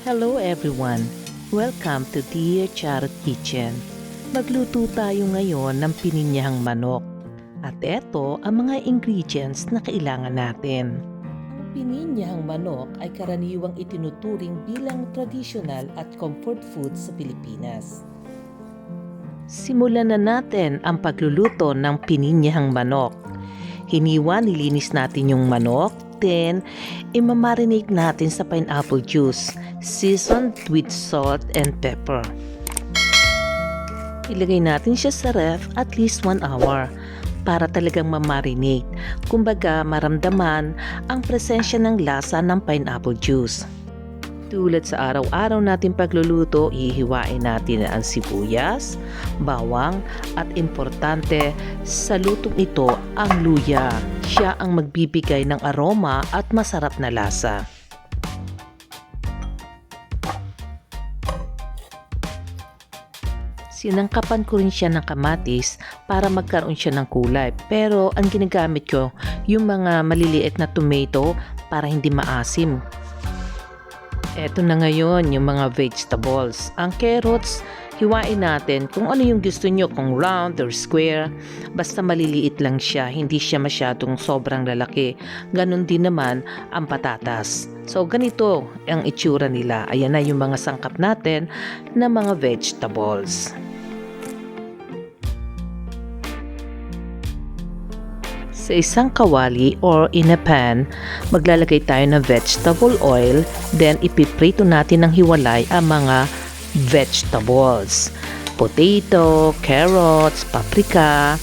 Hello everyone! Welcome to Dear Charot Kitchen. Magluto tayo ngayon ng pininyahang manok. At eto ang mga ingredients na kailangan natin. Ang pininyahang manok ay karaniwang itinuturing bilang traditional at comfort food sa Pilipinas. Simulan na natin ang pagluluto ng pininyahang manok. Nilinis natin yung manok, then imamarinate natin sa pineapple juice, seasoned with salt and pepper. Ilagay natin siya sa ref at least 1 hour para talagang mamarinate, kumbaga maramdaman ang presensya ng lasa ng pineapple juice. Tulad sa araw-araw natin pagluluto, ihiwain natin ang sibuyas, bawang at importante sa lutong ito ang luya. Siya ang magbibigay ng aroma at masarap na lasa. Sinangkapan ko rin siya ng kamatis para magkaroon siya ng kulay. Pero ang ginagamit ko yung mga maliliit na tomato para hindi maasim. Eto na ngayon yung mga vegetables. Ang carrots, hiwain natin kung ano yung gusto nyo, kung round or square. Basta maliliit lang siya, hindi siya masyadong sobrang lalaki. Ganon din naman ang patatas. So ganito ang itsura nila. Ayan na yung mga sangkap natin na mga vegetables. Sa isang kawali or in a pan, maglalagay tayo ng vegetable oil, then ipiprito natin ng hiwalay ang mga vegetables. Potato, carrots, paprika.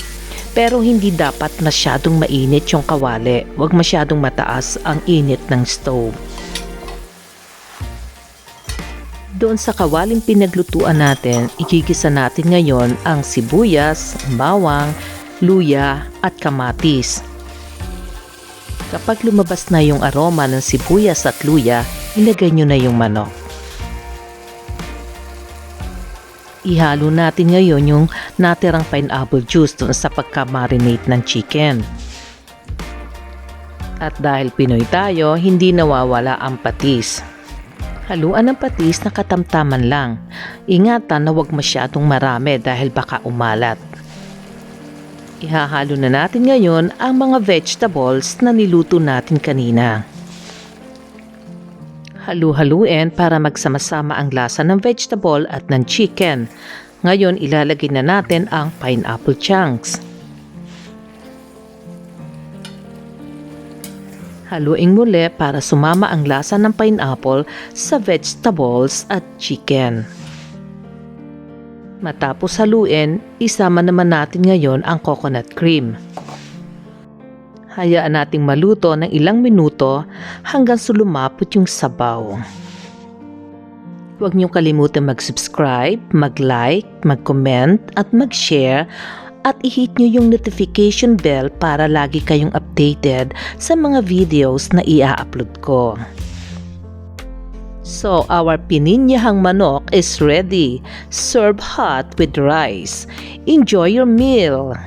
Pero hindi dapat masyadong mainit yung kawali. Huwag masyadong mataas ang init ng stove. Doon sa kawaling pinaglutuan natin, igigisa natin ngayon ang sibuyas, bawang, luya at kamatis. Kapag lumabas na yung aroma ng sibuyas at luya, ilagay nyo na yung manok. Ihalo natin ngayon yung natirang pineapple juice doon sa pagka-marinate ng chicken. At dahil Pinoy tayo, hindi nawawala ang patis. Haluan ng patis na katamtaman lang. Ingatan na huwag masyadong marami dahil baka umalat. Ihahalo na natin ngayon ang mga vegetables na niluto natin kanina. Halu-haluin para magsama-sama ang lasa ng vegetable at ng chicken. Ngayon ilalagay na natin ang pineapple chunks. Haluin muli para sumama ang lasa ng pineapple sa vegetables at chicken. Matapos haluin, isama naman natin ngayon ang coconut cream. Hayaan nating maluto ng ilang minuto hanggang sa lumapot yung sabaw. Huwag niyong kalimutan mag-subscribe, mag-like, mag-comment at mag-share at i-hit niyo yung notification bell para lagi kayong updated sa mga videos na i-upload ko. So, our pininyahang manok is ready. Serve hot with rice. Enjoy your meal!